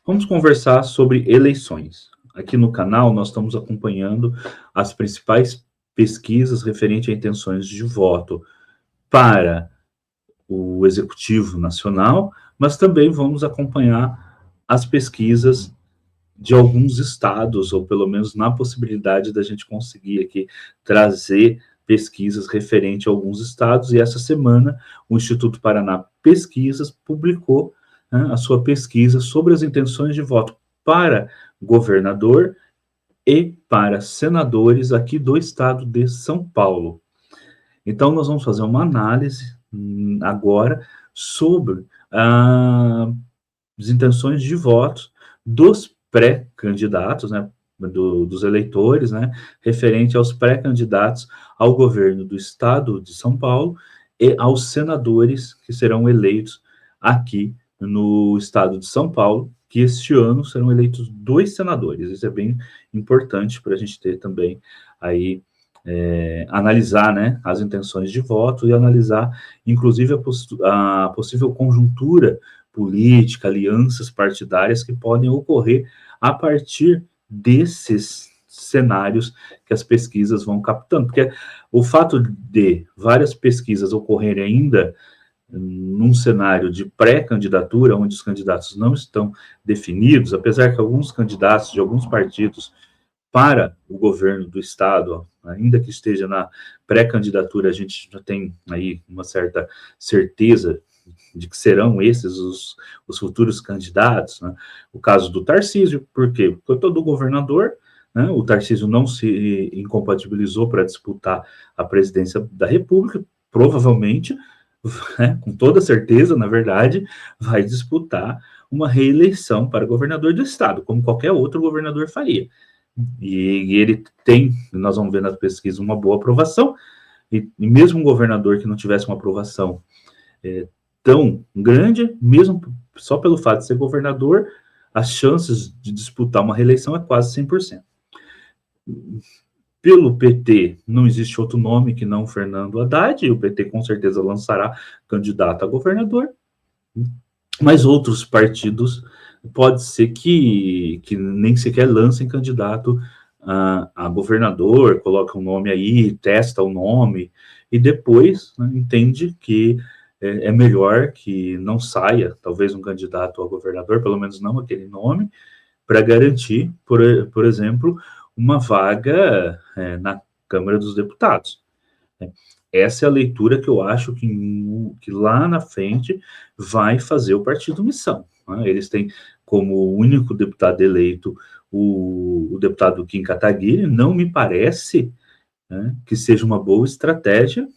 Vamos conversar sobre eleições. Aqui no canal, nós estamos acompanhando as principais pesquisas referente a intenções de voto para o Executivo Nacional, mas também vamos acompanhar as pesquisas de alguns estados, ou pelo menos na possibilidade da gente conseguir aqui trazer pesquisas referente a alguns estados, e essa semana o Instituto Paraná Pesquisas publicou, né, a sua pesquisa sobre as intenções de voto para governador e para senadores aqui do estado de São Paulo. Então, nós vamos fazer uma análise agora sobre as intenções de voto dos pré-candidatos, né, dos eleitores, né, referente aos pré-candidatos ao governo do estado de São Paulo e aos senadores que serão eleitos aqui no estado de São Paulo, que este ano serão eleitos 2 senadores. Isso é bem importante para a gente ter também aí, analisar, né, as intenções de voto e analisar, inclusive, a possível conjuntura política, alianças partidárias que podem ocorrer a partir desses cenários que as pesquisas vão captando, porque o fato de várias pesquisas ocorrerem ainda num cenário de pré-candidatura, onde os candidatos não estão definidos, apesar que alguns candidatos de alguns partidos para o governo do estado, ainda que esteja na pré-candidatura, a gente já tem aí uma certa certeza de que serão esses os futuros candidatos, né? O caso do Tarcísio, por quê? Porque todo governador, né, o Tarcísio não se incompatibilizou para disputar a presidência da República, provavelmente, né, com toda certeza, na verdade, vai disputar uma reeleição para governador do estado, como qualquer outro governador faria. E ele tem, nós vamos ver na pesquisa, uma boa aprovação, e mesmo um governador que não tivesse uma aprovação tão grande, mesmo só pelo fato de ser governador, as chances de disputar uma reeleição é quase 100%. Pelo PT, não existe outro nome que não Fernando Haddad, e o PT com certeza lançará candidato a governador, mas outros partidos pode ser que nem sequer lancem candidato a governador, coloca um nome aí, testa o nome, e depois, né, entende que é melhor que não saia, talvez, um candidato a governador, pelo menos não aquele nome, para garantir, por exemplo, uma vaga na Câmara dos Deputados. Essa é a leitura que eu acho que lá na frente vai fazer o partido missão. Né? Eles têm como único deputado eleito o deputado Kim Kataguiri. Não me parece, né, que seja uma boa estratégia,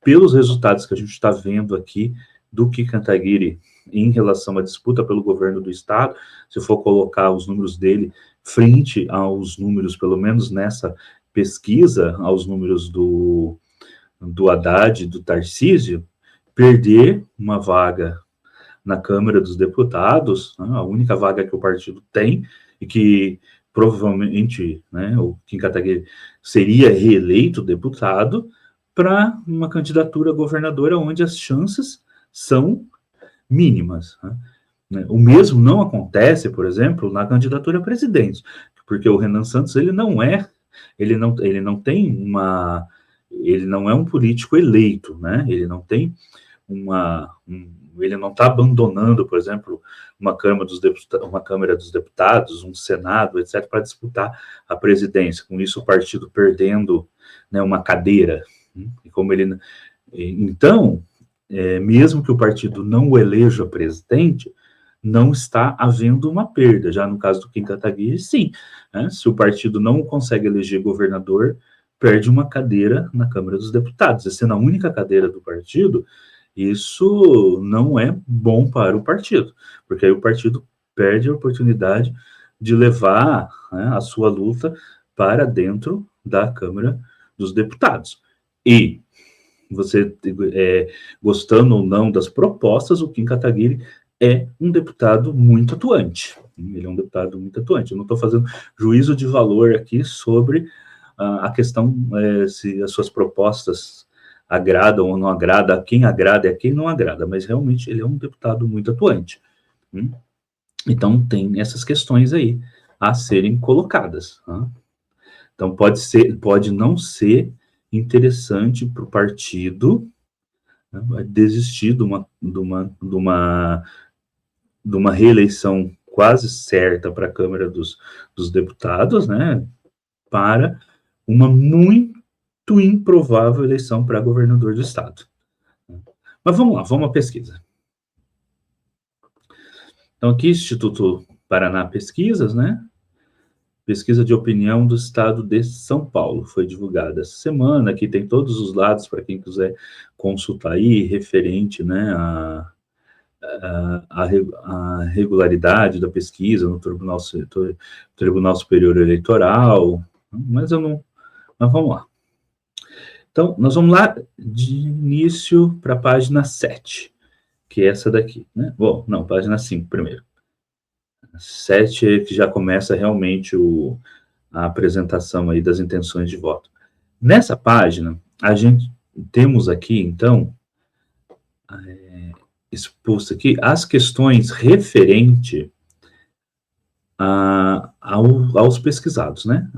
pelos resultados que a gente está vendo aqui do Kim Kataguiri em relação à disputa pelo governo do estado. Se for colocar os números dele frente aos números, pelo menos nessa pesquisa, aos números do Haddad e do Tarcísio, perder uma vaga na Câmara dos Deputados, né, a única vaga que o partido tem, e que provavelmente, né, o Kim Kataguiri seria reeleito deputado, para uma candidatura a governadora onde as chances são mínimas. Né? O mesmo não acontece, por exemplo, na candidatura a presidente, porque o Renan Santos ele não tem ele não é um político eleito, né? Ele não tem ele não está abandonando, por exemplo, uma Câmara dos Deputados, um Senado, etc., para disputar a presidência. Com isso, o partido perdendo, né, uma cadeira. E como ele, então, mesmo que o partido não o eleja presidente, não está havendo uma perda. Já no caso do Kim Kataguiri, sim. Né? Se o partido não consegue eleger governador, perde uma cadeira na Câmara dos Deputados. E sendo a única cadeira do partido, isso não é bom para o partido, porque aí o partido perde a oportunidade de levar, né, a sua luta para dentro da Câmara dos Deputados. E você, gostando ou não das propostas, o Kim Kataguiri é um deputado muito atuante. Ele é um deputado muito atuante. Eu não estou fazendo juízo de valor aqui sobre a questão se as suas propostas agradam ou não agradam, a quem agrada e a quem não agrada, mas realmente ele é um deputado muito atuante. Então, tem essas questões aí a serem colocadas. Tá? Então, pode não ser interessante para o partido, né, desistir de uma reeleição quase certa para a Câmara dos Deputados, né, para uma muito improvável eleição para governador do estado. Mas vamos lá, vamos à pesquisa. Então, aqui, Instituto Paraná Pesquisas, né? Pesquisa de opinião do estado de São Paulo, foi divulgada essa semana. Aqui tem todos os dados para quem quiser consultar aí, referente, né, a regularidade da pesquisa no Tribunal Superior Eleitoral, mas mas vamos lá. Então, nós vamos lá de início para a página 7, que é essa daqui, né? Bom, não, página 5 primeiro. 7 é que já começa realmente a apresentação aí das intenções de voto. Nessa página, a gente temos aqui, então, exposto aqui as questões referente aos pesquisados, né?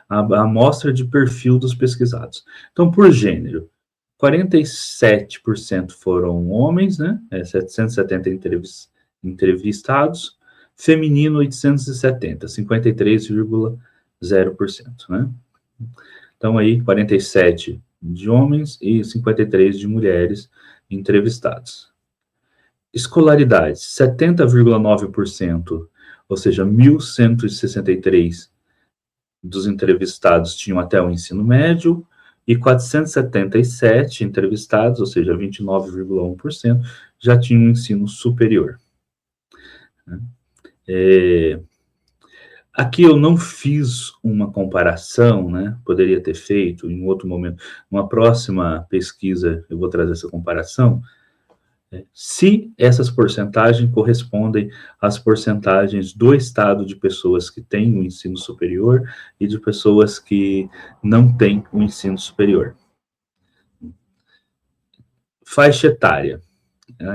A amostra de perfil dos pesquisados. Então, por gênero, 47% foram homens, né? 770 entrevistados, feminino 870, 53,0%, né? Então, aí, 47 de homens e 53 de mulheres entrevistados. Escolaridade, 70,9%, ou seja, 1.163 dos entrevistados tinham até o ensino médio, e 477 entrevistados, ou seja, 29,1%, já tinham um ensino superior. Aqui eu não fiz uma comparação, né? Poderia ter feito em outro momento. Numa próxima pesquisa eu vou trazer essa comparação, se essas porcentagens correspondem às porcentagens do estado de pessoas que têm o ensino superior e de pessoas que não têm o ensino superior. Faixa etária.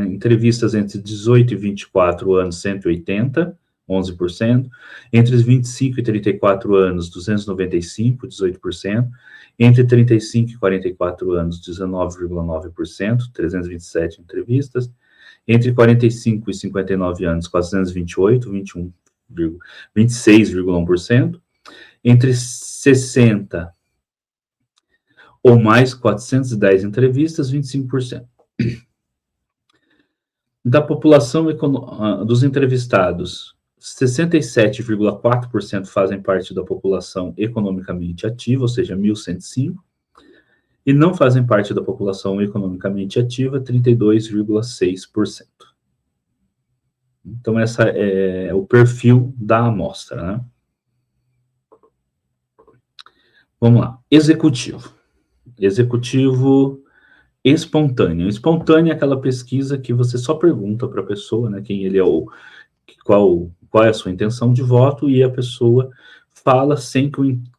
Entrevistas entre 18 e 24 anos, 180, 11%. Entre 25 e 34 anos, 295, 18%. Entre 35 e 44 anos, 19,9%, 327 entrevistas. Entre 45 e 59 anos, 428, 26,1%. Entre 60 ou mais, 410 entrevistas, 25%. Da população dos entrevistados, 67,4% fazem parte da população economicamente ativa, ou seja, 1.105, e não fazem parte da população economicamente ativa, 32,6%. Então, esse é o perfil da amostra, né? Vamos lá. Executivo. Executivo espontâneo. Espontâneo é aquela pesquisa que você só pergunta para a pessoa, né, quem ele é ou qual é a sua intenção de voto, e a pessoa fala sem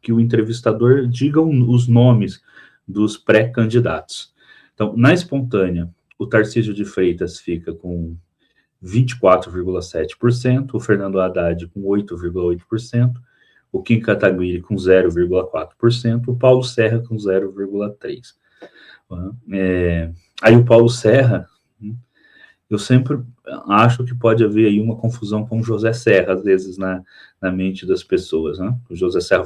que o entrevistador diga os nomes dos pré-candidatos. Então, na espontânea, o Tarcísio de Freitas fica com 24,7%, o Fernando Haddad com 8,8%, o Kim Kataguiri com 0,4%, o Paulo Serra com 0,3%. Aí o Paulo Serra, eu sempre acho que pode haver aí uma confusão com o José Serra, às vezes, na mente das pessoas, né? O José Serra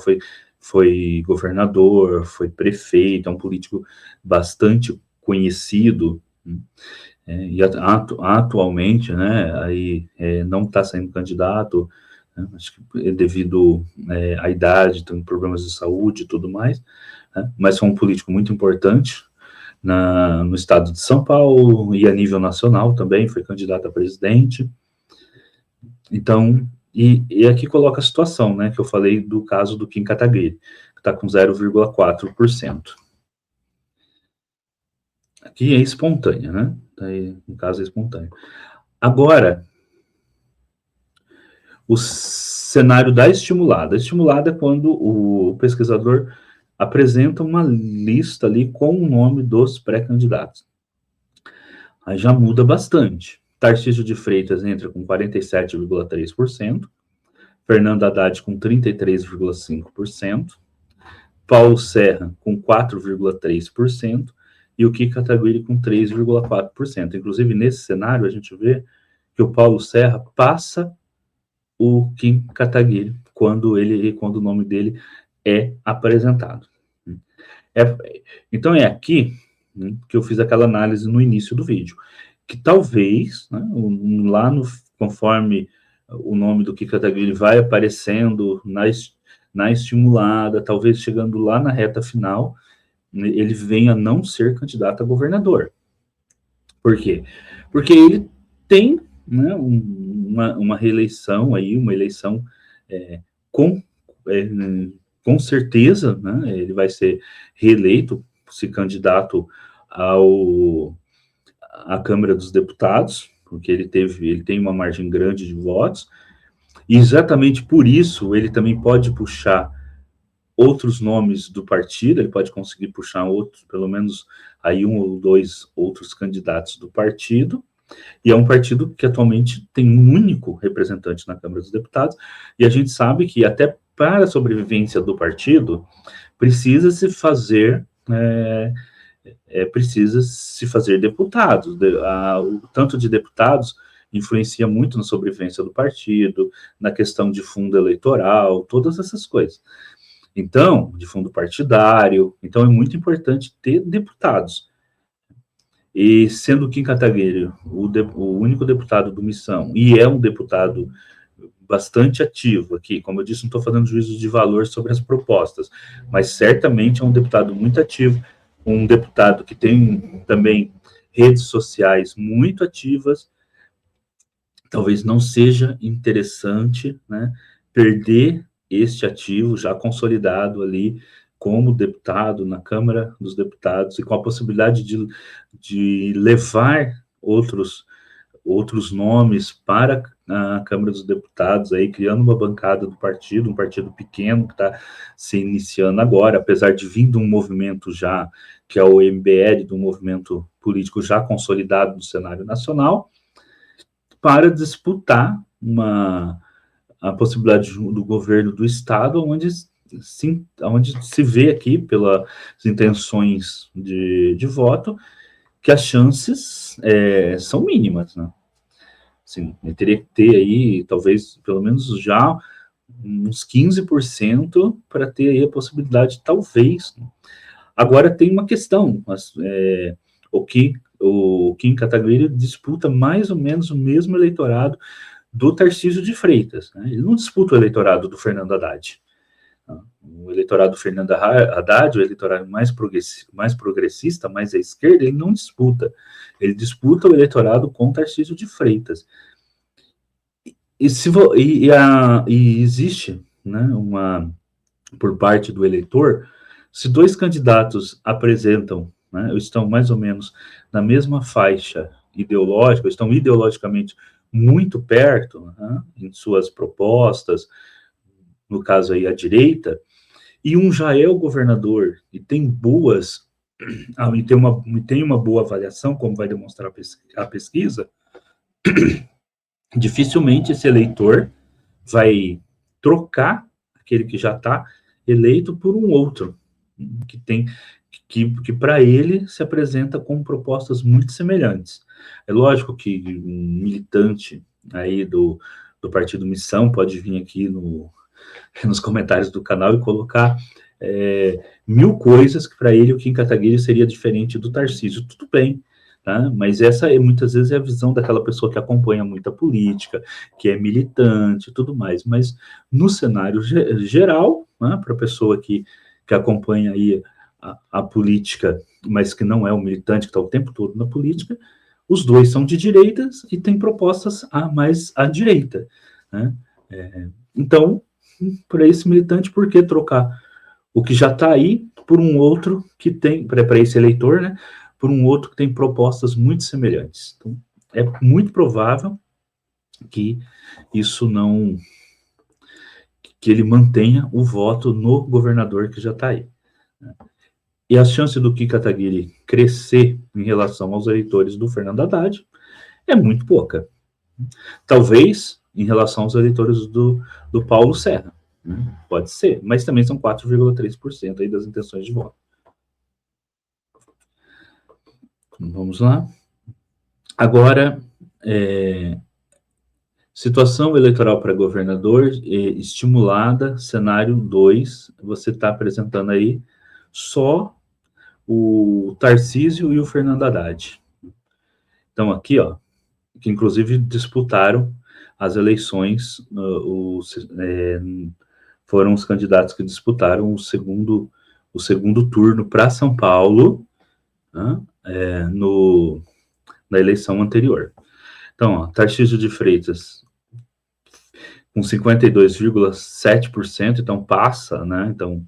foi governador, foi prefeito, é um político bastante conhecido, e atualmente, né, aí não está sendo candidato, né, acho que devido à idade, tem problemas de saúde e tudo mais, né, mas foi um político muito importante no estado de São Paulo e a nível nacional também, foi candidato a presidente. Então, e aqui coloca a situação, né, que eu falei do caso do Kim Kataguiri, que está com 0,4%. Aqui é espontânea, né? Aí, no caso é espontâneo. Agora, o cenário da estimulada. A estimulada é quando o pesquisador apresenta uma lista ali com o nome dos pré-candidatos. Aí já muda bastante. Tarcísio de Freitas entra com 47,3%, Fernando Haddad com 33,5%, Paulo Serra com 4,3% e o Kim Kataguiri com 3,4%. Inclusive, nesse cenário, a gente vê que o Paulo Serra passa o Kim Kataguiri quando o nome dele é apresentado. Então é aqui, né, que eu fiz aquela análise no início do vídeo, que talvez, né, conforme o nome do Kim Kataguiri vai aparecendo na estimulada, talvez chegando lá na reta final, ele venha não ser candidato a governador. Por quê? Porque ele tem, né, uma reeleição aí, uma eleição com certeza, né, ele vai ser reeleito, se candidato à Câmara dos Deputados, porque ele tem uma margem grande de votos, e exatamente por isso ele também pode puxar outros nomes do partido, ele pode conseguir puxar outros, pelo menos aí 1 ou 2 outros candidatos do partido, e é um partido que atualmente tem um único representante na Câmara dos Deputados, e a gente sabe que até para a sobrevivência do partido, precisa-se fazer deputados. O tanto de deputados influencia muito na sobrevivência do partido, na questão de fundo eleitoral, todas essas coisas. Então, de fundo partidário, então é muito importante ter deputados. E sendo Kim Kataguiri o único deputado do Missão, e é um deputado bastante ativo aqui, como eu disse, não estou fazendo juízo de valor sobre as propostas, mas certamente é um deputado muito ativo, um deputado que tem também redes sociais muito ativas. Talvez não seja interessante, né, perder este ativo já consolidado ali como deputado na Câmara dos Deputados e com a possibilidade de levar outros nomes para a Câmara dos Deputados, aí criando uma bancada do partido, um partido pequeno que está se iniciando agora, apesar de vir de um movimento já, que é o MBL, de um movimento político já consolidado no cenário nacional, para disputar a possibilidade do governo do Estado, onde se vê aqui, pelas intenções de voto, que as chances são mínimas, né? Assim, eu teria que ter aí, talvez, pelo menos já uns 15% para ter aí a possibilidade, talvez. Né? Agora tem uma questão, o Kim Kataguiri disputa mais ou menos o mesmo eleitorado do Tarcísio de Freitas, né? Ele não disputa o eleitorado do Fernando Haddad. O eleitorado do Fernando Haddad, o eleitorado mais progressista, mais à esquerda, ele não disputa. Ele disputa o eleitorado com Tarcísio de Freitas. E existe, né, por parte do eleitor, se 2 candidatos apresentam, né, estão mais ou menos na mesma faixa ideológica, estão ideologicamente muito perto, né, em suas propostas, no caso aí a direita, e um já é o governador e tem uma boa avaliação, como vai demonstrar a pesquisa, dificilmente esse eleitor vai trocar aquele que já está eleito por um outro, que para ele se apresenta com propostas muito semelhantes. É lógico que um militante aí do Partido Missão pode vir aqui nos comentários do canal e colocar 1000 coisas que para ele o Kim Kataguiri seria diferente do Tarcísio. Tudo bem, tá? Mas essa muitas vezes é a visão daquela pessoa que acompanha muita política, que é militante e tudo mais. Mas no cenário geral, né, para a pessoa que acompanha aí a política, mas que não é um militante, que está o tempo todo na política, os dois são de direitas e têm propostas mais à direita, né? Então, para esse militante, por que trocar o que já está aí por um outro que tem, para esse eleitor, né, por um outro que tem propostas muito semelhantes? Então, é muito provável que isso que ele mantenha o voto no governador que já está aí, né? E a chance do Kim Kataguiri crescer em relação aos eleitores do Fernando Haddad é muito pouca. Talvez em relação aos eleitores do Paulo Serra, né? Pode ser, mas também são 4,3% aí das intenções de voto. Vamos lá. Agora, situação eleitoral para governador estimulada, cenário 2, você está apresentando aí só o Tarcísio e o Fernando Haddad. Então aqui, ó, que inclusive disputaram as eleições, foram os candidatos que disputaram o segundo turno para São Paulo, né, na eleição anterior. Então, ó, Tarcísio de Freitas com 52,7%, então passa, né? Então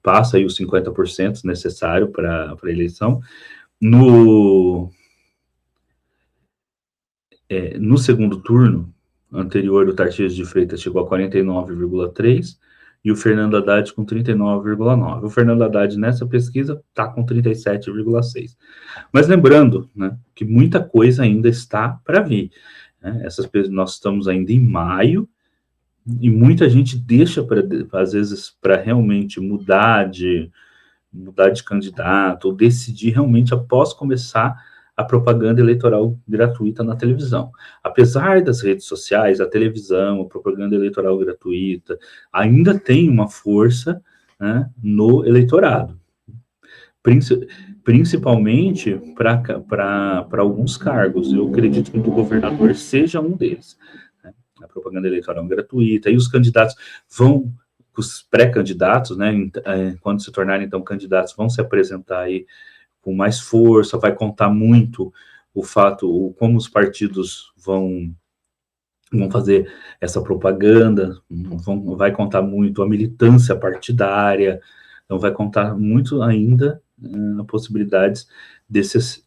passa aí os 50% necessário para a eleição. No segundo turno anterior, o Tarcísio de Freitas chegou a 49,3% e o Fernando Haddad com 39,9%. O Fernando Haddad, nessa pesquisa, está com 37,6%. Mas lembrando, né, que muita coisa ainda está para vir. Né? Nós estamos ainda em maio e muita gente deixa, às vezes, para realmente mudar de candidato ou decidir realmente após começar a propaganda eleitoral gratuita na televisão. Apesar das redes sociais, a televisão, a propaganda eleitoral gratuita, ainda tem uma força, né, no eleitorado. Principalmente para alguns cargos. Eu acredito que o governador seja um deles. Né? A propaganda eleitoral gratuita, e os candidatos vão, os pré-candidatos, né, quando se tornarem, então, candidatos, vão se apresentar aí com mais força, vai contar muito o fato, como os partidos vão fazer essa propaganda, vai contar muito a militância partidária, então vai contar muito ainda a possibilidades desse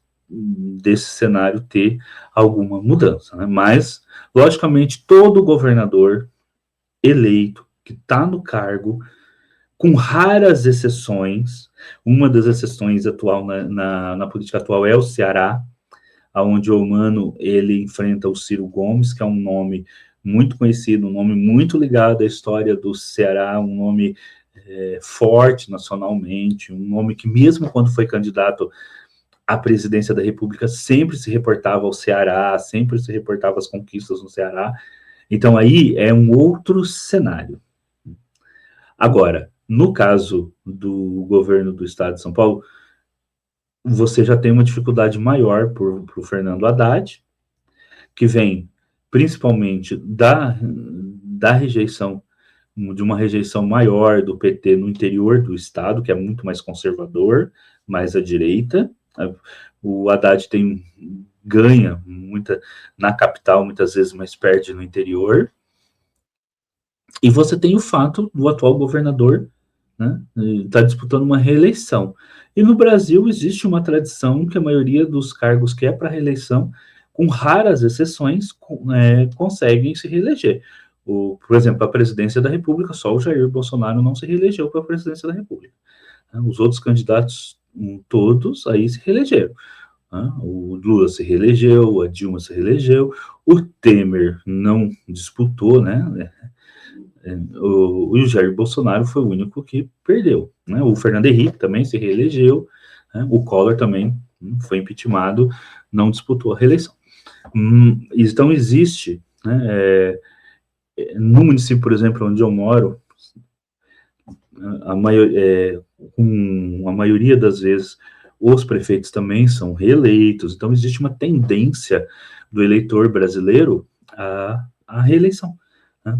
cenário ter alguma mudança, né? Mas, logicamente, todo governador eleito que está no cargo, com raras exceções, uma das exceções atual na política atual é o Ceará, onde o Eumano ele enfrenta o Ciro Gomes, que é um nome muito conhecido, um nome muito ligado à história do Ceará, um nome forte nacionalmente, um nome que mesmo quando foi candidato à presidência da República sempre se reportava ao Ceará, sempre se reportava às conquistas no Ceará. Então aí é um outro cenário. Agora, no caso do governo do estado de São Paulo, você já tem uma dificuldade maior para o Fernando Haddad, que vem principalmente da rejeição, de uma rejeição maior do PT no interior do estado, que é muito mais conservador, mais à direita. O Haddad ganha na capital, muitas vezes, mas perde no interior. E você tem o fato do atual governador, né, está disputando uma reeleição. E no Brasil existe uma tradição que a maioria dos cargos que é para reeleição, com raras exceções, conseguem se reeleger. Por exemplo, a presidência da República, só o Jair Bolsonaro não se reelegeu para a presidência da República. Os outros candidatos, todos, aí se reelegeram. O Lula se reelegeu, a Dilma se reelegeu, o Temer não disputou, né? O Jair Bolsonaro foi o único que perdeu, né? O Fernando Henrique também se reelegeu, né? O Collor também foi impeachmentado, não disputou a reeleição. Então existe, né, no município, por exemplo, onde eu moro, a maioria das vezes os prefeitos também são reeleitos, então existe uma tendência do eleitor brasileiro à reeleição, né?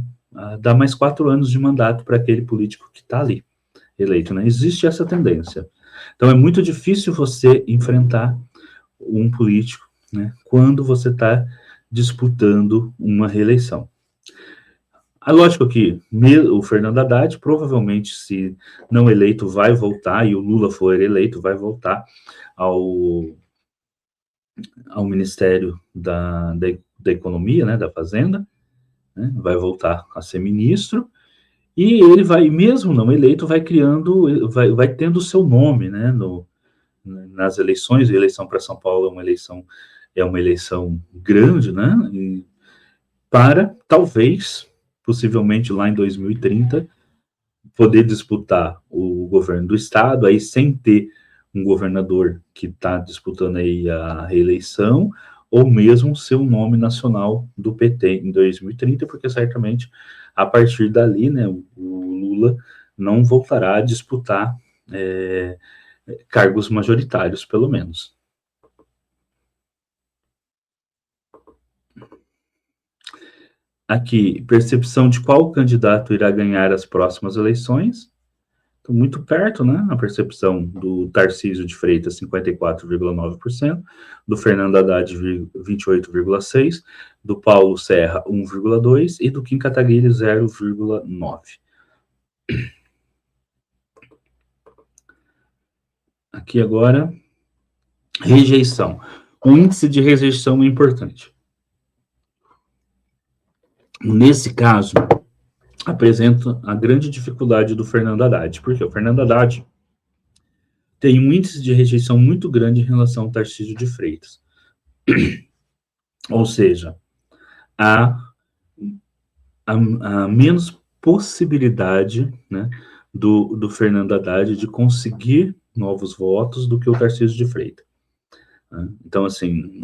Dar mais 4 anos de mandato para aquele político que está ali, eleito, né? Existe essa tendência. Então, é muito difícil você enfrentar um político, né, quando você está disputando uma reeleição. Lógico que o Fernando Haddad, provavelmente, se não eleito, vai voltar, e o Lula for eleito, vai voltar ao Ministério da Economia, né, da Fazenda, né, vai voltar a ser ministro, e ele vai, mesmo não eleito, vai tendo o seu nome, né, nas eleições. A eleição para São Paulo é uma eleição é uma eleição grande, né? E para, talvez, possivelmente lá em 2030, poder disputar o governo do estado, aí sem ter um governador que está disputando aí a reeleição, ou mesmo ser um nome nacional do PT em 2030, porque certamente a partir dali, né, o Lula não voltará a disputar cargos majoritários, pelo menos. Aqui, percepção de qual candidato irá ganhar as próximas eleições. Então, muito perto, né? A percepção do Tarcísio de Freitas, 54,9%, do Fernando Haddad, 28,6%, do Paulo Serra, 1,2% e do Kim Kataguiri, 0,9%. Aqui agora, rejeição. O índice de rejeição é importante. Nesse caso, apresenta a grande dificuldade do Fernando Haddad, porque o Fernando Haddad tem um índice de rejeição muito grande em relação ao Tarcísio de Freitas. Ou seja, há menos possibilidade, né, do Fernando Haddad de conseguir novos votos do que o Tarcísio de Freitas. Então, assim,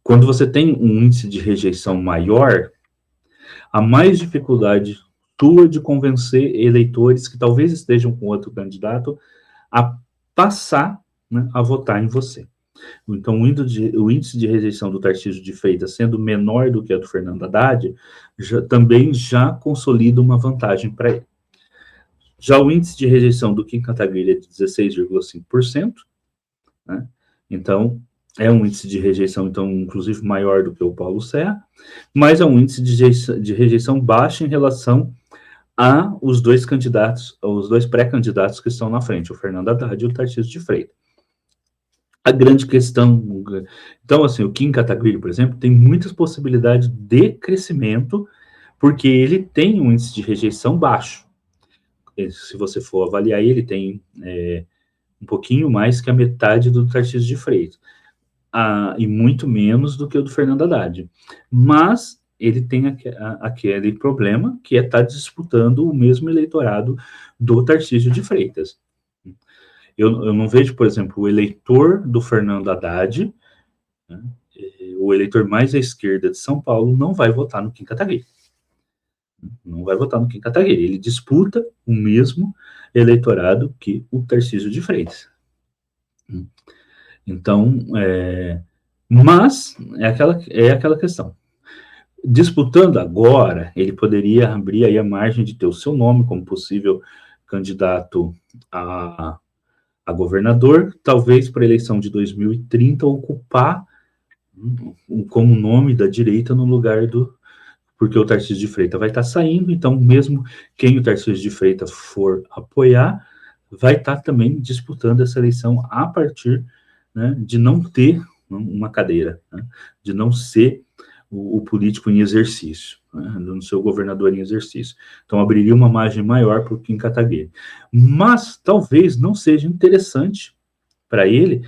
quando você tem um índice de rejeição maior, há mais dificuldade tua de convencer eleitores que talvez estejam com outro candidato a passar, né, a votar em você. Então, o índice de rejeição do Tarcísio de Freitas sendo menor do que a do Fernando Haddad, também já consolida uma vantagem para ele. Já o índice de rejeição do Kim Kataguiri é de 16,5%, né? Então, é um índice de rejeição, então, inclusive maior do que o Paulo Serra, mas é um índice de rejeição baixo em relação a os dois candidatos, os dois pré-candidatos que estão na frente, o Fernando Haddad e o Tarcísio de Freitas. A grande questão, então, assim, o Kim Kataguiri, por exemplo, tem muitas possibilidades de crescimento, porque ele tem um índice de rejeição baixo. Se você for avaliar ele, tem um pouquinho mais que a metade do Tarcísio de Freitas, e muito menos do que o do Fernando Haddad. Mas ele tem aquele problema, que é estar disputando o mesmo eleitorado do Tarcísio de Freitas. Eu não vejo, por exemplo, o eleitor do Fernando Haddad, né, o eleitor mais à esquerda de São Paulo, não vai votar no Kim Kataguiri. Não vai votar no Kim Kataguiri. Ele disputa o mesmo eleitorado que o Tarcísio de Freitas. Então, mas é aquela questão. Disputando agora, ele poderia abrir aí a margem de ter o seu nome como possível candidato a governador, talvez para a eleição de 2030 ocupar como nome da direita no lugar porque o Tarcísio de Freitas vai estar saindo, então mesmo quem o Tarcísio de Freitas for apoiar, vai estar também disputando essa eleição a partir, né, de não ter uma cadeira, né, de não ser o político em exercício, né, não ser o governador em exercício. Então abriria uma margem maior para o Kim Kataguiri. Mas talvez não seja interessante para ele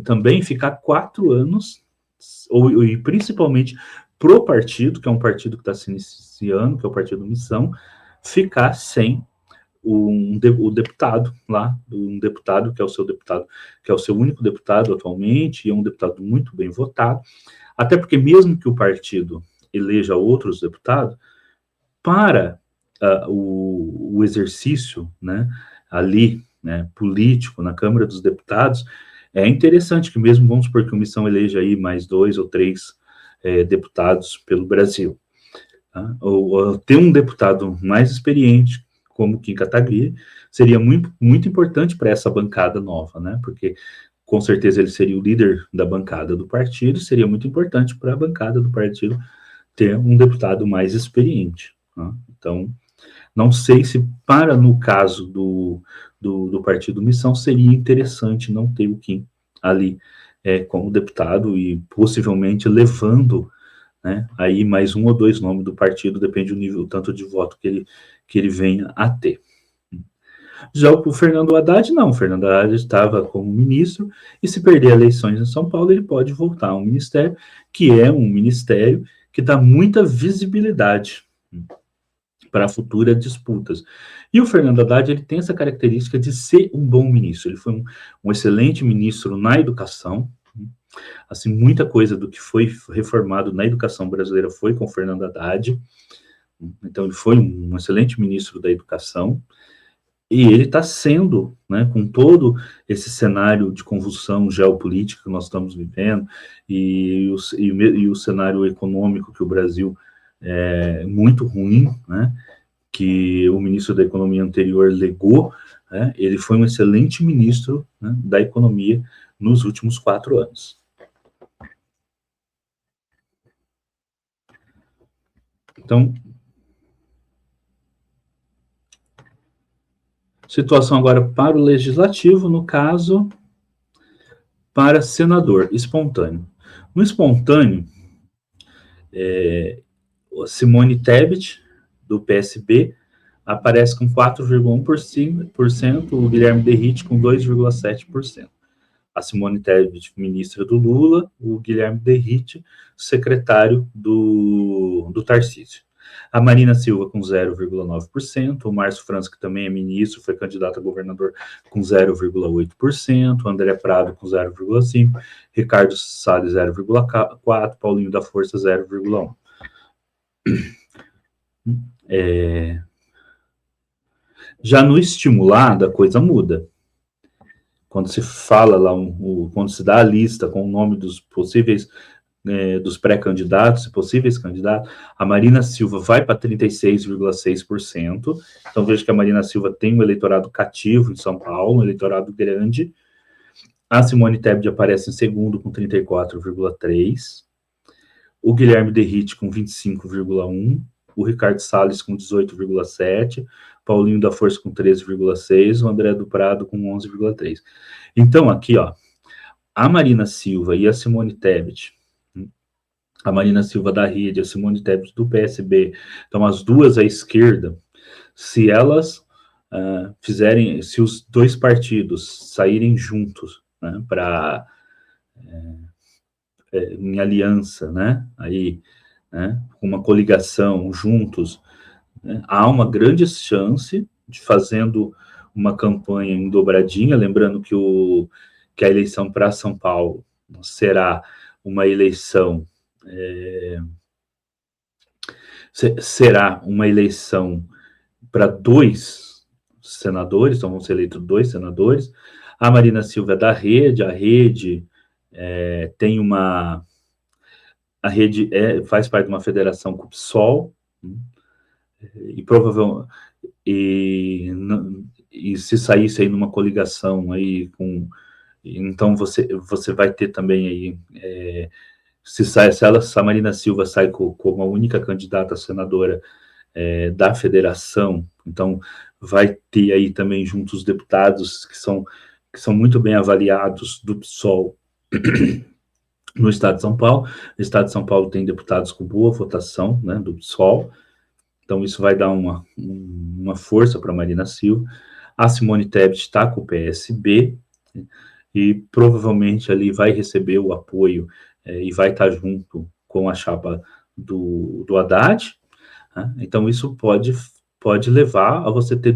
também ficar 4 anos, e principalmente pro partido, que é um partido que está se iniciando, que é o Partido Missão, ficar sem o deputado lá, um deputado que é o seu deputado, que é o seu único deputado atualmente, e é um deputado muito bem votado, até porque mesmo que o partido eleja outros deputados, para o exercício, né, ali, né, político, na Câmara dos Deputados, é interessante que mesmo, vamos supor que a Missão eleja aí mais 2 ou 3 deputados pelo Brasil, tá? Ou ter um deputado mais experiente, como Kim Kataguiri, seria muito, muito importante para essa bancada nova, né? Porque com certeza ele seria o líder da bancada do partido, seria muito importante para a bancada do partido ter um deputado mais experiente, tá? Então, não sei se no caso do Partido Missão, seria interessante não ter o Kim ali como deputado e possivelmente levando, né, aí mais 1 ou 2 nomes do partido, depende do nível, tanto de voto que ele venha a ter. Já o Fernando Haddad, não. O Fernando Haddad estava como ministro, e se perder eleições em São Paulo, ele pode voltar a um ministério, que é um ministério que dá muita visibilidade para futuras disputas. E o Fernando Haddad, ele tem essa característica de ser um bom ministro. Ele foi um excelente ministro na educação. Assim, muita coisa do que foi reformado na educação brasileira foi com o Fernando Haddad. Então, ele foi um excelente ministro da educação. E ele está sendo, né, com todo esse cenário de convulsão geopolítica que nós estamos vivendo, e o cenário econômico que o Brasil é muito ruim, né, que o ministro da Economia anterior legou, né, ele foi um excelente ministro, né, da Economia nos últimos 4 anos. Então, situação agora para o legislativo, no caso, para senador espontâneo. No espontâneo, Simone Tebet, do PSB, aparece com 4,1%, o Guilherme Derrite com 2,7%. A Simone Tebet, ministra do Lula, o Guilherme Derrite, secretário do Tarcísio. A Marina Silva com 0,9%, o Márcio França, que também é ministro, foi candidato a governador com 0,8%, o André Prado com 0,5%, Ricardo Salles 0,4%, Paulinho da Força 0,1%. Já no estimulado, a coisa muda. Quando se fala lá, quando se dá a lista com o nome dos possíveis, dos pré-candidatos e possíveis candidatos, a Marina Silva vai para 36,6%. Então, veja que a Marina Silva tem um eleitorado cativo em São Paulo, um eleitorado grande. A Simone Tebet aparece em segundo com 34,3%. O Guilherme Derrite com 25,1%. O Ricardo Salles com 18,7%. Paulinho da Força com 13,6%. O André do Prado com 11,3%. Então, aqui, ó, a Marina Silva e a Simone Tebet, a Marina Silva da Rede, a Simone Tebet do PSB, então as duas à esquerda, se elas fizerem, se os dois partidos saírem juntos, né, para em aliança, né, aí, né, uma coligação juntos, né, há uma grande chance de, fazendo uma campanha em dobradinha, lembrando que a eleição para São Paulo será uma eleição para 2 senadores, então vão ser eleitos 2 senadores. A Marina Silva é da Rede, a Rede tem uma... A Rede faz parte de uma federação com o PSOL, e provavelmente... E se saísse aí numa coligação aí com... Então você vai ter também aí... Se a Marina Silva sai como a única candidata senadora da federação, então vai ter aí também junto os deputados que são muito bem avaliados do PSOL no estado de São Paulo. No estado de São Paulo tem deputados com boa votação, né, do PSOL, então isso vai dar uma força para a Marina Silva. A Simone Tebet está com o PSB, e provavelmente ali vai receber o apoio e vai estar junto com a chapa do Haddad, né? Então isso pode levar a você ter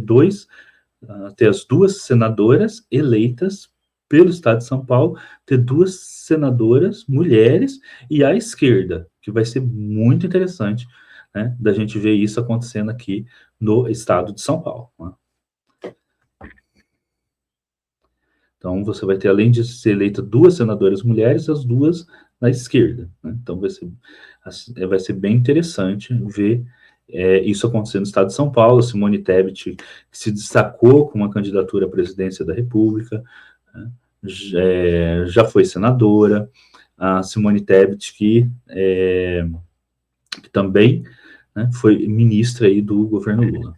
as 2 senadoras eleitas pelo estado de São Paulo, ter 2 senadoras mulheres, e à esquerda, que vai ser muito interessante, né, da gente ver isso acontecendo aqui no estado de São Paulo, né? Então, você vai ter, além de ser eleita 2 senadoras mulheres, as 2 na esquerda, né? Então, vai ser bem interessante ver isso acontecendo no estado de São Paulo. A Simone Tebet, que se destacou com uma candidatura à presidência da República, né, já foi senadora. A Simone Tebet, que também, né, foi ministra aí do governo Lula.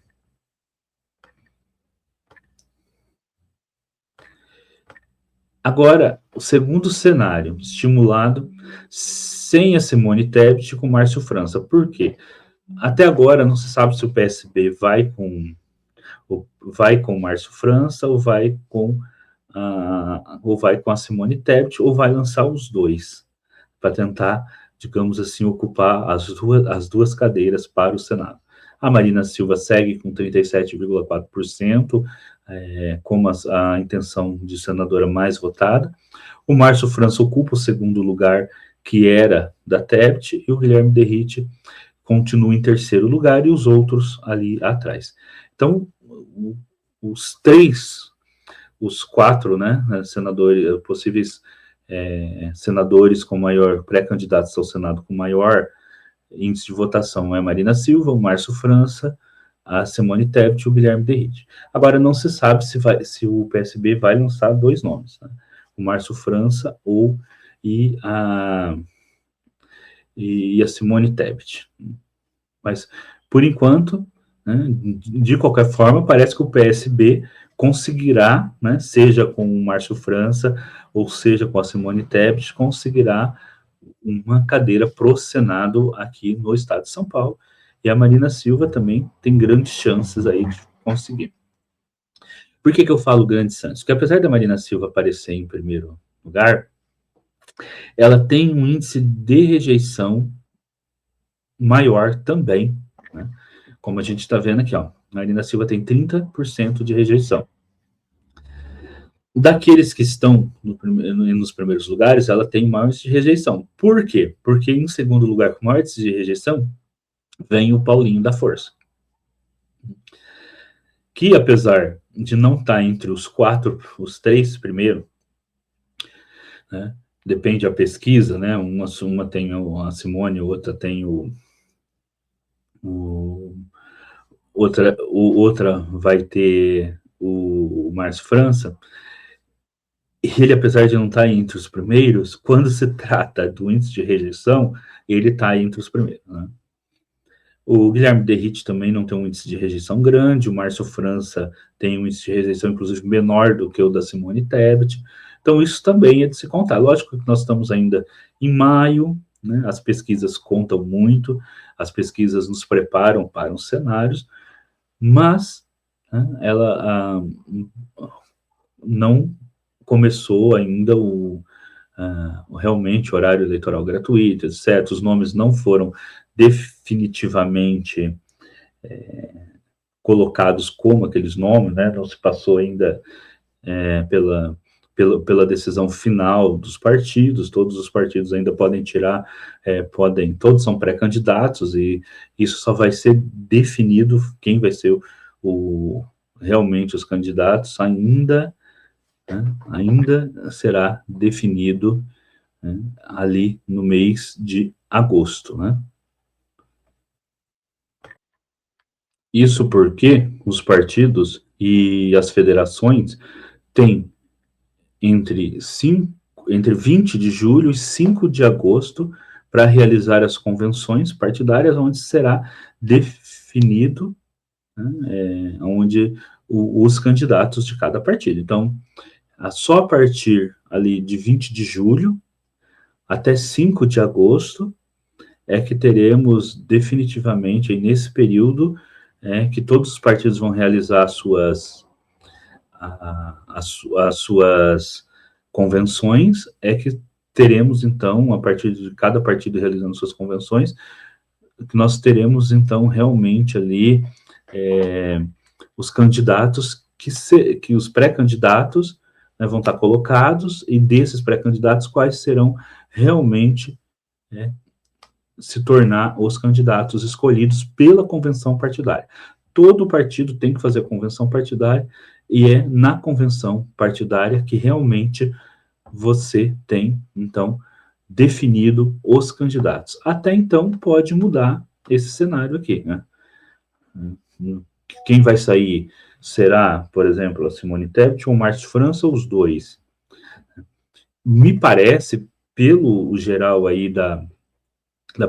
Agora, o segundo cenário, estimulado sem a Simone Tebet, com Márcio França. Por quê? Até agora não se sabe se o PSB vai com vai com o Márcio França, ou vai com a Simone Tebet, ou vai lançar os dois, para tentar, digamos assim, ocupar as duas cadeiras para o Senado. A Marina Silva segue com 37,4%, como a intenção de senadora mais votada. O Márcio França ocupa o segundo lugar, que era da Tebet, e o Guilherme Derrite continua em terceiro lugar, e os outros ali atrás. Então, os quatro, né, senadores, possíveis senadores com maior, pré-candidatos ao Senado com maior índice de votação é a Marina Silva, o Márcio França, a Simone Tebet e o Guilherme Derrite. Agora, não se sabe se o PSB vai lançar dois nomes, né? O Márcio França e a Simone Tebet. Mas, por enquanto, né, de qualquer forma, parece que o PSB conseguirá, né, seja com o Márcio França ou seja com a Simone Tebet, conseguirá uma cadeira pro Senado aqui no estado de São Paulo. E a Marina Silva também tem grandes chances aí de conseguir. Por que eu falo grandes chances? Porque apesar da Marina Silva aparecer em primeiro lugar, ela tem um índice de rejeição maior também, né? Como a gente está vendo aqui, ó, a Marina Silva tem 30% de rejeição. Daqueles que estão nos primeiros lugares, ela tem maior índice de rejeição. Por quê? Porque em segundo lugar, com maior índice de rejeição, vem o Paulinho da Força, que apesar de não estar entre os três primeiros, né, depende da pesquisa, né, uma tem a Simone, outra tem outra vai ter o Márcio França. Ele, apesar de não estar entre os primeiros, quando se trata do índice de rejeição, ele está entre os primeiros, né? O Guilherme Derrite também não tem um índice de rejeição grande, o Márcio França tem um índice de rejeição, inclusive, menor do que o da Simone Tebet. Então, isso também é de se contar. Lógico que nós estamos ainda em maio, né? As pesquisas contam muito, as pesquisas nos preparam para os cenários, mas, né, ela não começou ainda realmente o horário eleitoral gratuito, etc. Os nomes não foram definitivamente colocados como aqueles nomes, né? Não se passou ainda pela decisão final dos partidos. Todos os partidos ainda podem tirar, todos são pré-candidatos, e isso só vai ser definido, quem vai ser realmente os candidatos ainda será definido, né, ali no mês de agosto, né? Isso porque os partidos e as federações têm entre 20 de julho e 5 de agosto para realizar as convenções partidárias, onde será definido, né, onde os candidatos de cada partido. Então, só a partir ali de 20 de julho até 5 de agosto é que teremos definitivamente, aí nesse período, que todos os partidos vão realizar as suas convenções, é que teremos, então, a partir de cada partido realizando suas convenções, que nós teremos, então, realmente ali os candidatos, que os pré-candidatos, né, vão estar colocados, e desses pré-candidatos, quais serão realmente se tornar os candidatos escolhidos pela convenção partidária. Todo partido tem que fazer a convenção partidária, e é na convenção partidária que realmente você tem, então, definido os candidatos. Até então, pode mudar esse cenário aqui, né? Quem vai sair será, por exemplo, a Simone Tebet ou o Márcio França, ou os dois? Me parece, pelo geral aí da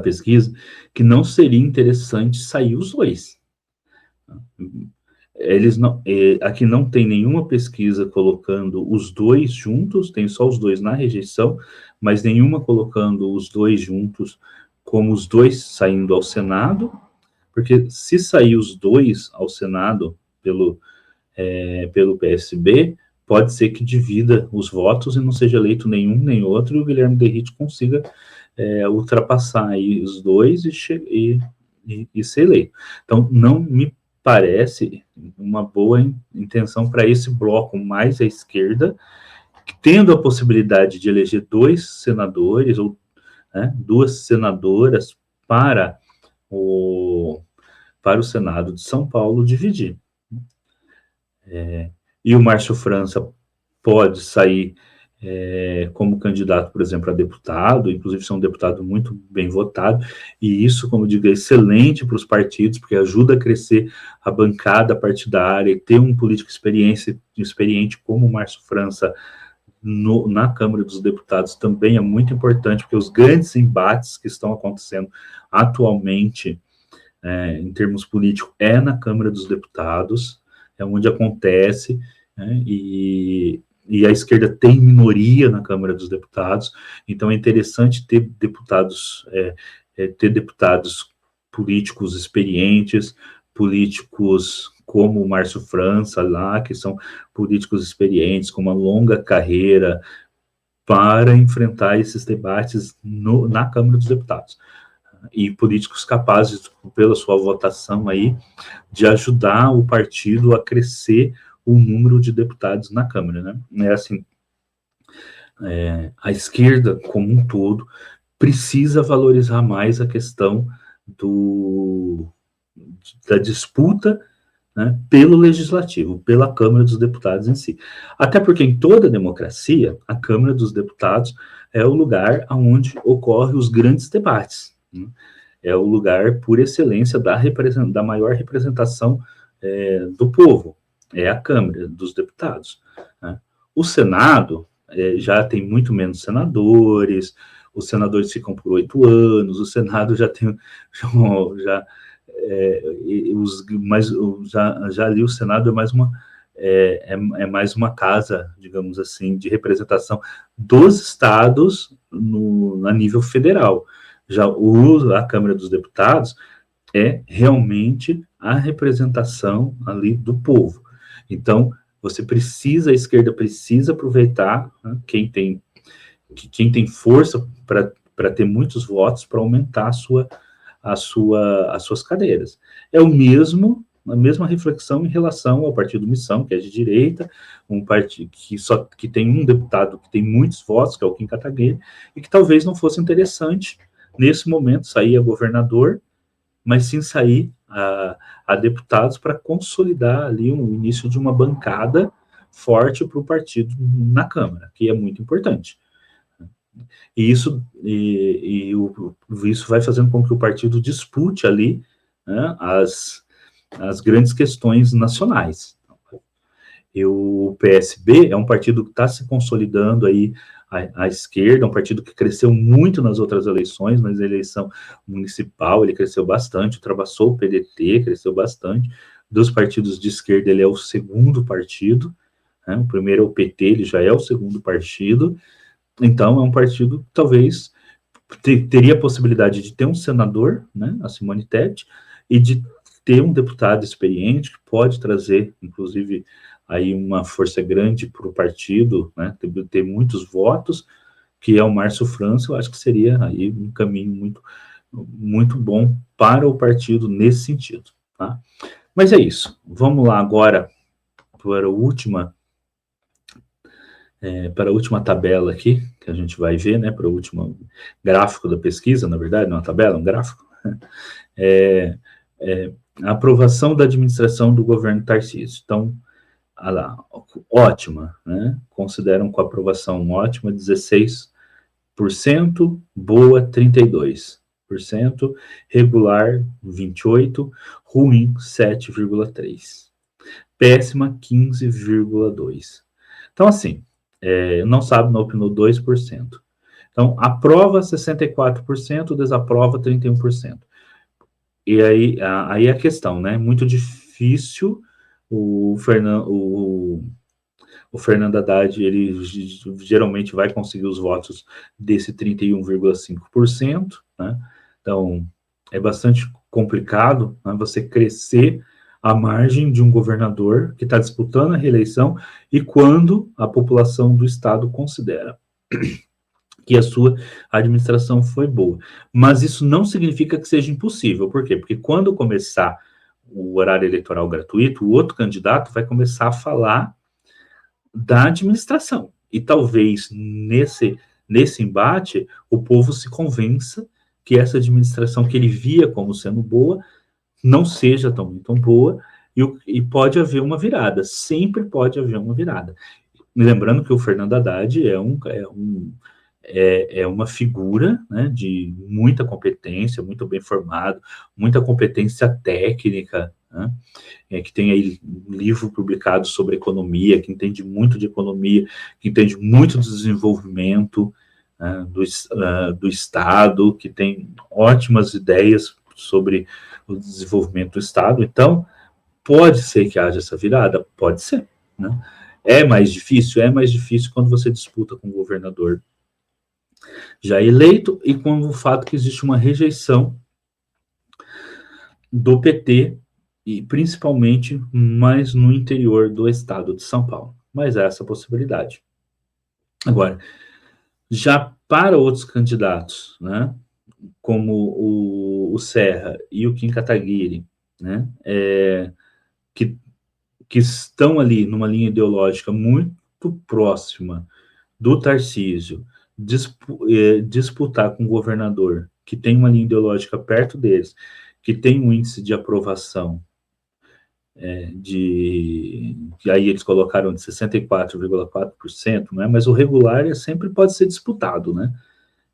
pesquisa, que não seria interessante sair os dois. Eles não, aqui não tem nenhuma pesquisa colocando os dois juntos, tem só os dois na rejeição, mas nenhuma colocando os dois juntos como os dois saindo ao Senado, porque se sair os dois ao Senado pelo PSB, pode ser que divida os votos e não seja eleito nenhum nem outro, e o Guilherme Derrite consiga ultrapassar aí os dois e ser eleito. Então, não me parece uma boa intenção para esse bloco mais à esquerda, tendo a possibilidade de eleger 2 senadores, ou 2 senadoras para o Senado de São Paulo dividir. E o Márcio França pode sair como candidato, por exemplo, a deputado, inclusive ser um deputado muito bem votado, e isso, como eu digo, é excelente para os partidos, porque ajuda a crescer a bancada partidária, e ter um político experiente como o Márcio França na Câmara dos Deputados também é muito importante, porque os grandes embates que estão acontecendo atualmente, em termos políticos, na Câmara dos Deputados, é onde acontece, e a esquerda tem minoria na Câmara dos Deputados, então é interessante ter deputados políticos experientes, políticos como o Márcio França lá, que são políticos experientes, com uma longa carreira, para enfrentar esses debates na Câmara dos Deputados. E políticos capazes, pela sua votação aí, de ajudar o partido a crescer o número de deputados na Câmara, né? É assim, a esquerda, como um todo, precisa valorizar mais a questão da disputa, né, pelo Legislativo, pela Câmara dos Deputados em si. Até porque em toda democracia, a Câmara dos Deputados é o lugar onde ocorrem os grandes debates, né? É o lugar, por excelência, da maior representação do povo, é a Câmara dos Deputados, né? O Senado já tem muito menos senadores, os senadores ficam por 8 anos, o Senado já tem... já ali o Senado é mais uma casa, digamos assim, de representação dos estados a nível federal. Já a Câmara dos Deputados é realmente a representação ali do povo. Então, a esquerda precisa aproveitar, né, quem tem força para ter muitos votos, para aumentar as suas cadeiras. É a mesma reflexão em relação ao Partido Missão, que é de direita, um partido que tem um deputado que tem muitos votos, que é o Kim Kataguiri, e que talvez não fosse interessante, nesse momento, sair a governador, mas sim sair a deputados para consolidar ali o início de uma bancada forte para o partido na Câmara, que é muito importante. E isso vai fazendo com que o partido dispute ali, né, as grandes questões nacionais. E o PSB é um partido que está se consolidando aí à esquerda, um partido que cresceu muito nas outras eleições, mas na eleição municipal ele cresceu bastante, ultrapassou o PDT, cresceu bastante. Dos partidos de esquerda ele é o segundo partido, né? O primeiro é o PT, ele já é o segundo partido. Então, é um partido que talvez teria a possibilidade de ter um senador, né, a Simone Tebet, e de ter um deputado experiente que pode trazer, inclusive, aí uma força grande para o partido, né, ter muitos votos, que é o Márcio França. Eu acho que seria aí um caminho muito, muito bom para o partido nesse sentido, tá? Mas é isso. Vamos lá agora para a última tabela aqui, que a gente vai ver, né, para o último gráfico da pesquisa, na verdade, não é uma tabela, é um gráfico. A aprovação da administração do governo Tarcísio. Então, lá, ótima, né? Consideram com a aprovação ótima 16%, boa 32%, regular 28%, ruim 7,3%, péssima 15,2%. Então, assim, não sabe, não opinou 2%. Então, aprova 64%, desaprova 31%. E aí a questão, né? Muito difícil o Fernando Haddad, ele geralmente vai conseguir os votos desse 31,5%, né? Então, é bastante complicado, né, você crescer à margem de um governador que está disputando a reeleição e quando a população do estado considera que a sua administração foi boa. Mas isso não significa que seja impossível. Por quê? Porque quando começar o horário eleitoral gratuito, o outro candidato vai começar a falar da administração. E talvez nesse embate o povo se convença que essa administração que ele via como sendo boa não seja tão boa e pode haver uma virada. Sempre pode haver uma virada. Lembrando que o Fernando Haddad é uma figura, né, de muita competência, muito bem formado, muita competência técnica, né, que tem aí um livro publicado sobre economia, que entende muito de economia, que entende muito do desenvolvimento do Estado, que tem ótimas ideias sobre o desenvolvimento do Estado. Então, pode ser que haja essa virada? Pode ser, né? É mais difícil quando você disputa com o governador já eleito e com o fato que existe uma rejeição do PT, e principalmente mais no interior do estado de São Paulo. Mas há essa possibilidade. Agora, já para outros candidatos, né, como o Serra e o Kim Kataguiri, né, que estão ali numa linha ideológica muito próxima do Tarcísio, disputar com o governador que tem uma linha ideológica perto deles, que tem um índice de aprovação que aí eles colocaram de 64,4%, né? Mas o regular sempre pode ser disputado, né?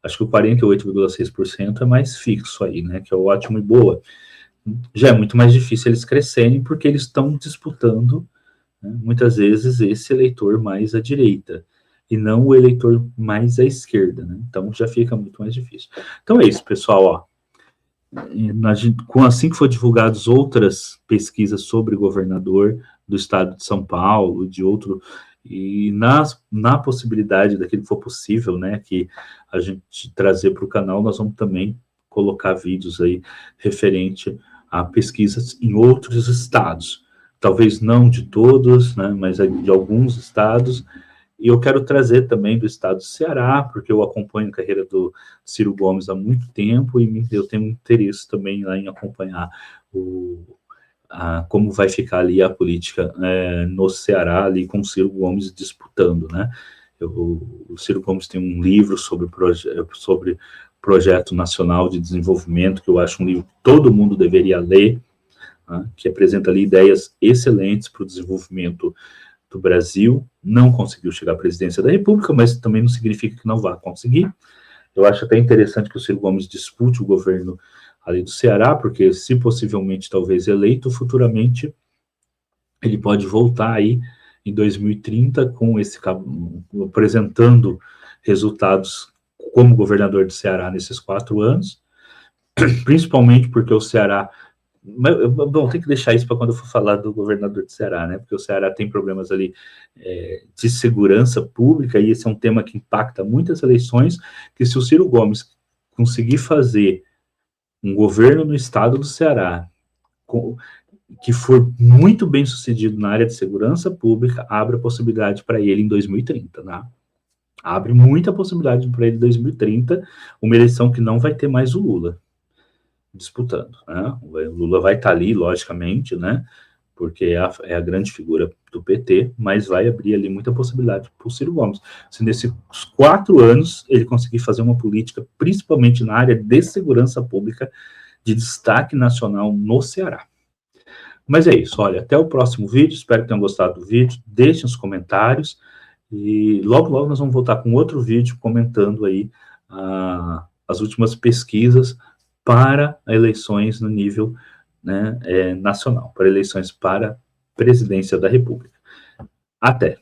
Acho que o 48,6% é mais fixo aí, né? Que é ótimo e boa. Já é muito mais difícil eles crescerem porque eles estão disputando, né, muitas vezes esse eleitor mais à direita e não o eleitor mais à esquerda, né? Então já fica muito mais difícil. Então é isso, pessoal, ó. Assim que for divulgadas outras pesquisas sobre governador do estado de São Paulo, de outro, e na possibilidade daquilo que for possível, né, que a gente trazer para o canal, nós vamos também colocar vídeos aí referente a pesquisas em outros estados, talvez não de todos, né, mas de alguns estados. E eu quero trazer também do estado do Ceará, porque eu acompanho a carreira do Ciro Gomes há muito tempo e eu tenho interesse também lá em acompanhar como vai ficar ali a política no Ceará, ali com o Ciro Gomes disputando, né? O Ciro Gomes tem um livro sobre Projeto Nacional de Desenvolvimento, que eu acho um livro que todo mundo deveria ler, né? Que apresenta ali ideias excelentes para o desenvolvimento do Brasil. Não conseguiu chegar à presidência da República, mas também não significa que não vá conseguir. Eu acho até interessante que o Ciro Gomes dispute o governo ali do Ceará, porque se possivelmente talvez eleito futuramente, ele pode voltar aí em 2030 com apresentando resultados como governador do Ceará nesses 4 anos, principalmente porque o Ceará... Bom, tem que deixar isso para quando eu for falar do governador do Ceará, né? Porque o Ceará tem problemas ali de segurança pública, e esse é um tema que impacta muitas eleições, que se o Ciro Gomes conseguir fazer um governo no estado do Ceará que for muito bem sucedido na área de segurança pública, abre a possibilidade para ele em 2030, né? Abre muita possibilidade para ele em 2030, uma eleição que não vai ter mais o Lula disputando, né? O Lula vai estar ali, logicamente, né? Porque é a grande figura do PT, mas vai abrir ali muita possibilidade para o Ciro Gomes. Se nesses 4 anos ele conseguir fazer uma política, principalmente na área de segurança pública, de destaque nacional no Ceará. Mas é isso, olha, até o próximo vídeo, espero que tenham gostado do vídeo, deixem os comentários, e logo nós vamos voltar com outro vídeo comentando aí as últimas pesquisas para eleições no nível, né, nacional, para eleições para a presidência da República. Até!